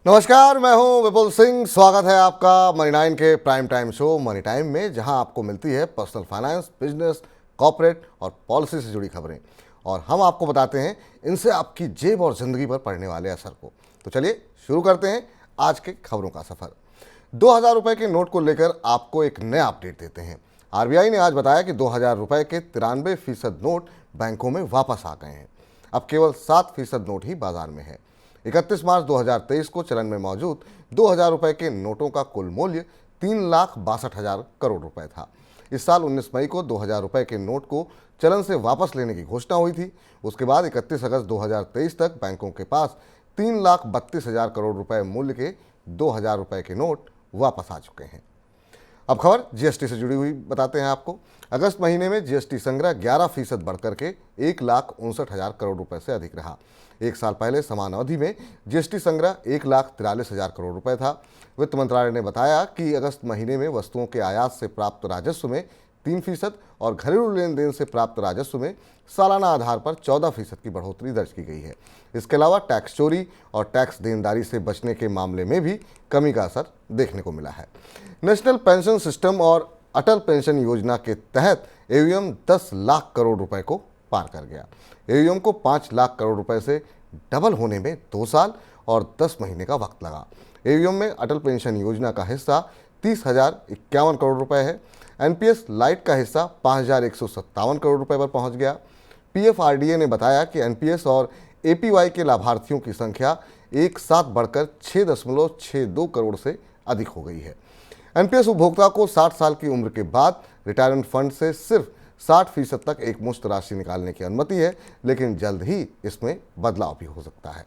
नमस्कार, मैं हूं विपुल सिंह। स्वागत है आपका मनी नाइन के prime time show money time में, जहां आपको मिलती है पर्सनल फाइनेंस, बिजनेस, कॉर्पोरेट और पॉलिसी से जुड़ी खबरें, और हम आपको बताते हैं इनसे आपकी जेब और जिंदगी पर पड़ने वाले असर को। तो चलिए शुरू करते हैं आज के खबरों का सफर। 2000 रुपए के नोट को लेकर आपको एक नया अपडेट देते हैं। आरबीआई ने आज बताया कि 2000 रुपए के 93% नोट बैंकों में वापस आ गए हैं। अब केवल 7% नोट ही बाजार में है। 31 मार्च 2023 को चलन में मौजूद 2000 रुपए के नोटों का कुल मूल्य 3,62,000 करोड़ रुपए था। इस साल 19 मई को 2000 रुपए के नोट को चलन से वापस लेने की घोषणा हुई थी। उसके बाद 31 अगस्त 2023 तक बैंकों के पास 3,32,000 करोड़ रुपए मूल्य के 2000 रुपए के नोट वापस आ चुके हैं। अब खबर जीएसटी से जुड़ी हुई बताते हैं आपको। अगस्त महीने में जीएसटी संग्रह 11% बढ़कर के 1,59,000 करोड़ रुपए से अधिक रहा। एक साल पहले समान अवधि में जीएसटी संग्रह 1,43,000 करोड़ रुपए था। वित्त मंत्रालय ने बताया कि अगस्त महीने में वस्तुओं के आयात से प्राप्त राजस्व में 3% और घरेलू लेन देन से प्राप्त राजस्व में सालाना आधार पर 14% की बढ़ोतरी दर्ज की गई है। इसके अलावा टैक्स चोरी और टैक्स देनदारी से बचने के मामले में भी कमी का असर देखने को मिला है। नेशनल पेंशन सिस्टम और अटल पेंशन योजना के तहत एयूएम 10 लाख करोड़ रुपए को पार कर गया। एयूएम को 5 लाख करोड़ रुपए से डबल होने में 2 साल और 10 महीने का वक्त लगा। एयूएम में अटल पेंशन योजना का हिस्सा 30,051 करोड़ रुपए है। एनपीएस लाइट का हिस्सा 5,157 करोड़ रुपए पर पहुंच गया। पीएफआरडीए ने बताया कि एनपीएस और एपीवाई के लाभार्थियों की संख्या एक साथ बढ़कर 6.62 करोड़ से अधिक हो गई है। एनपीएस उपभोक्ता को 60 साल की उम्र के बाद रिटायरमेंट फंड से सिर्फ 60% तक एक मुश्त राशि निकालने की अनुमति है, लेकिन जल्द ही इसमें बदलाव भी हो सकता है।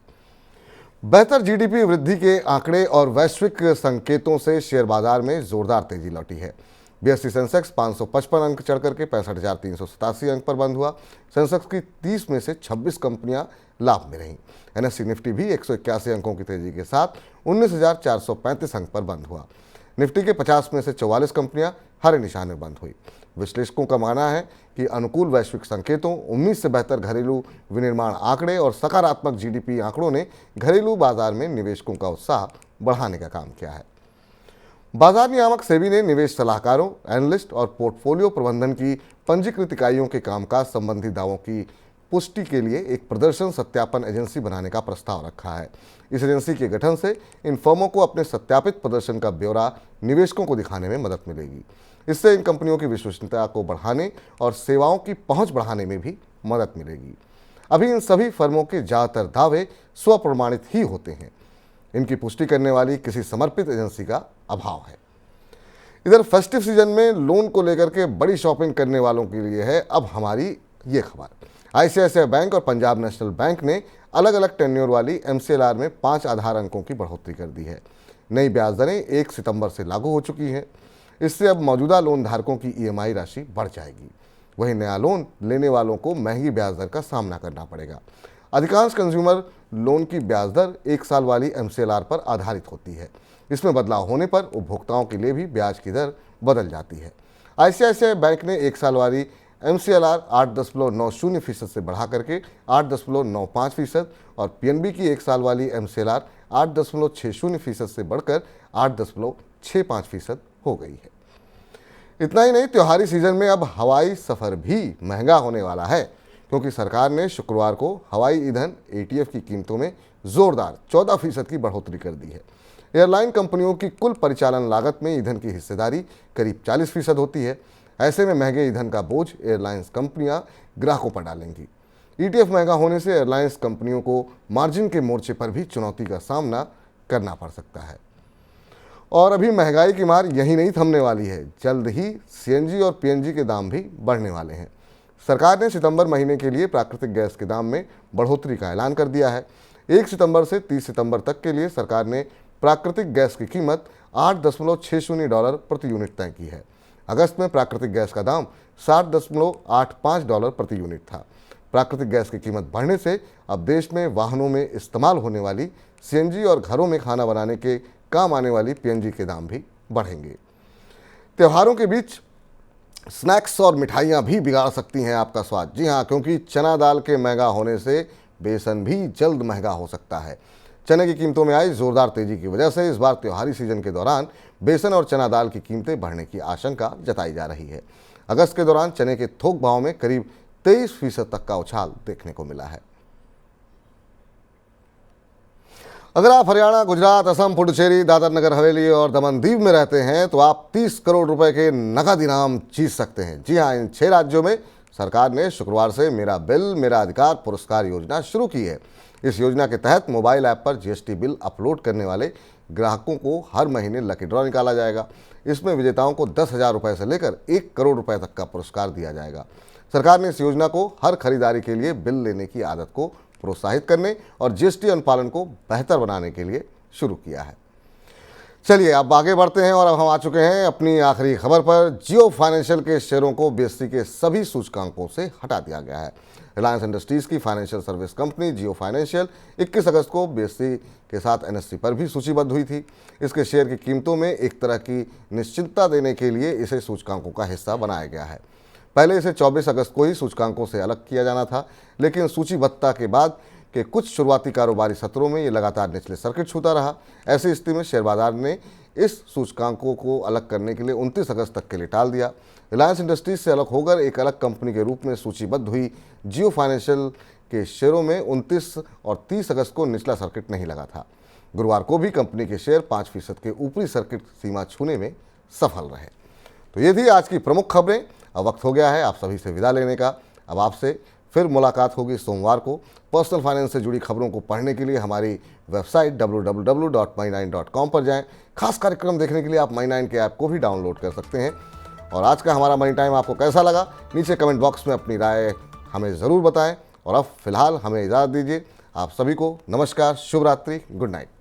बेहतर जीडीपी वृद्धि के आंकड़े और वैश्विक संकेतों से शेयर बाजार में जोरदार तेजी लौटी है। बीएसई सेंसेक्स 555 अंक चढ़कर के 65,387 अंक पर बंद हुआ। सेंसेक्स की 30 में से 26 कंपनियां लाभ में रहीं। एनएसई निफ्टी भी 181 अंकों की तेजी के साथ 19,435 अंक पर बंद हुआ। निफ्टी के 50 में से 44 कंपनियां हरे निशान में बंद हुई। विश्लेषकों का मानना है कि अनुकूल वैश्विक संकेतों, उम्मीद से बेहतर घरेलू विनिर्माण आंकड़े और सकारात्मक जीडीपी आंकड़ों ने घरेलू बाजार में निवेशकों का उत्साह बढ़ाने का काम किया है। बाजार नियामक सेबी ने निवेश सलाहकारों, एनालिस्ट और पोर्टफोलियो प्रबंधन की पंजीकृत इकाइयों के कामकाज संबंधी दावों की पुष्टि के लिए एक प्रदर्शन सत्यापन एजेंसी बनाने का प्रस्ताव रखा है। इस एजेंसी के गठन से इन फर्मों को अपने सत्यापित प्रदर्शन का ब्यौरा निवेशकों को दिखाने में मदद मिलेगी। इससे इन कंपनियों की विश्वसनीयता को बढ़ाने और सेवाओं की पहुंच बढ़ाने में भी मदद मिलेगी। अभी इन सभी फर्मों के ज़्यादातर दावे स्वप्रमाणित ही होते हैं। इनकी पुष्टि करने वाली किसी समर्पित एजेंसी का अभाव है। इधर फेस्टिव सीजन में लोन को लेकर के बड़ी शॉपिंग करने वालों के लिए है अब हमारी ये खबर। आईसीआईसीआई बैंक और पंजाब नेशनल बैंक ने अलग अलग टेन्योर वाली एमसीएलआर में 5 आधार अंकों की बढ़ोतरी कर दी है। नई ब्याज दरें 1 सितंबर से लागू हो चुकी हैं। इससे अब मौजूदा लोन धारकों की ईएमआई राशि बढ़ जाएगी। वहीं नया लोन लेने वालों को महंगी ब्याज दर का सामना करना पड़ेगा। अधिकांश कंज्यूमर लोन की ब्याज दर 1 साल वाली एमसीएलआर पर आधारित होती है। इसमें बदलाव होने पर उपभोक्ताओं के लिए भी ब्याज की दर बदल जाती है। आईसीआईसीआई बैंक ने 1 साल वाली एमसीएलआर 8.90% से बढ़ा करके 8.95% और पीएनबी की 1 साल वाली एमसीएलआर 8.60% से बढ़कर 8.65% हो गई है। इतना ही नहीं, त्योहारी सीजन में अब हवाई सफ़र भी महंगा होने वाला है, क्योंकि सरकार ने शुक्रवार को हवाई ईंधन एटीएफ की कीमतों में जोरदार 14% की बढ़ोतरी कर दी है। एयरलाइन कंपनियों की कुल परिचालन लागत में ईंधन की हिस्सेदारी करीब 40% होती है। ऐसे में महंगे ईंधन का बोझ एयरलाइंस कंपनियां ग्राहकों पर डालेंगी। ईटीएफ महंगा होने से एयरलाइंस कंपनियों को मार्जिन के मोर्चे पर भी चुनौती का सामना करना पड़ सकता है। और अभी महंगाई की मार यही नहीं थमने वाली है। जल्द ही सीएनजी और पीएनजी के दाम भी बढ़ने वाले हैं। सरकार ने सितंबर महीने के लिए प्राकृतिक गैस के दाम में बढ़ोतरी का ऐलान कर दिया है। 1 सितंबर से 30 सितंबर तक के लिए सरकार ने प्राकृतिक गैस की कीमत $8.60 प्रति यूनिट तय की है। अगस्त में प्राकृतिक गैस का दाम $60.85 प्रति यूनिट था। प्राकृतिक गैस की कीमत बढ़ने से अब देश में वाहनों में इस्तेमाल होने वाली सीएनजी और घरों में खाना बनाने के काम आने वाली पीएनजी के दाम भी बढ़ेंगे। त्योहारों के बीच स्नैक्स और मिठाइयाँ भी बिगाड़ सकती हैं आपका स्वाद। जी हाँ, क्योंकि चना दाल के महंगा होने से बेसन भी जल्द महंगा हो सकता है। चने की कीमतों में आई जोरदार तेजी की वजह से इस बार त्योहारी सीजन के दौरान बेसन और चना दाल की कीमतें बढ़ने की आशंका जताई जा रही है। अगस्त के दौरान चने के थोक भाव में करीब 23% तक का उछाल देखने को मिला है। अगर आप हरियाणा, गुजरात, असम, पुडुचेरी, दादर नगर हवेली और दमन दीव में रहते हैं तो आप 30 करोड़ रुपए के नकद इनाम जीत सकते हैं। जी हां, इन 6 राज्यों में सरकार ने शुक्रवार से मेरा बिल मेरा अधिकार पुरस्कार योजना शुरू की है। इस योजना के तहत मोबाइल ऐप पर जीएसटी बिल अपलोड करने वाले ग्राहकों को हर महीने लकी ड्रॉ निकाला जाएगा। इसमें विजेताओं को 10,000 रुपये से लेकर 1 करोड़ रुपए तक का पुरस्कार दिया जाएगा। सरकार ने इस योजना को हर खरीदारी के लिए बिल लेने की आदत को प्रोत्साहित करने और जीएसटी अनुपालन को बेहतर बनाने के लिए शुरू किया है। चलिए अब आगे बढ़ते हैं और अब हम आ चुके हैं अपनी आखिरी खबर पर। जियो फाइनेंशियल के शेयरों को बीएसई के सभी सूचकांकों से हटा दिया गया है। रिलायंस इंडस्ट्रीज की फाइनेंशियल सर्विस कंपनी जियो फाइनेंशियल 21 अगस्त को बीएसई के साथ एनएसई पर भी सूचीबद्ध हुई थी। इसके शेयर की कीमतों में एक तरह की निश्चितता देने के लिए इसे सूचकांकों का हिस्सा बनाया गया है। पहले इसे 24 अगस्त को ही सूचकांकों से अलग किया जाना था, लेकिन सूचीबद्धता के बाद के कुछ शुरुआती कारोबारी सत्रों में ये लगातार निचले सर्किट छूता रहा। ऐसी स्थिति में शेयर बाजार ने इस सूचकांकों को अलग करने के लिए 29 अगस्त तक के लिए टाल दिया। रिलायंस इंडस्ट्रीज से अलग होकर एक अलग कंपनी के रूप में सूचीबद्ध हुई जियो फाइनेंशियल के शेयरों में 29 और 30 अगस्त को निचला सर्किट नहीं लगा था। गुरुवार को भी कंपनी के शेयर 5% के ऊपरी सर्किट सीमा छूने में सफल रहे। तो ये थी आज की प्रमुख खबरें। अब वक्त हो गया है आप सभी से विदा लेने का। अब आपसे फिर मुलाकात होगी सोमवार को। पर्सनल फाइनेंस से जुड़ी खबरों को पढ़ने के लिए हमारी वेबसाइट www.my9.com पर जाएं। खास कार्यक्रम देखने के लिए आप My9 के ऐप को भी डाउनलोड कर सकते हैं। और आज का हमारा मनी टाइम आपको कैसा लगा, नीचे कमेंट बॉक्स में अपनी राय हमें ज़रूर बताएं। और अब फिलहाल हमें इजाज़त दीजिए। आप सभी को नमस्कार, शुभ रात्रि, गुड नाइट।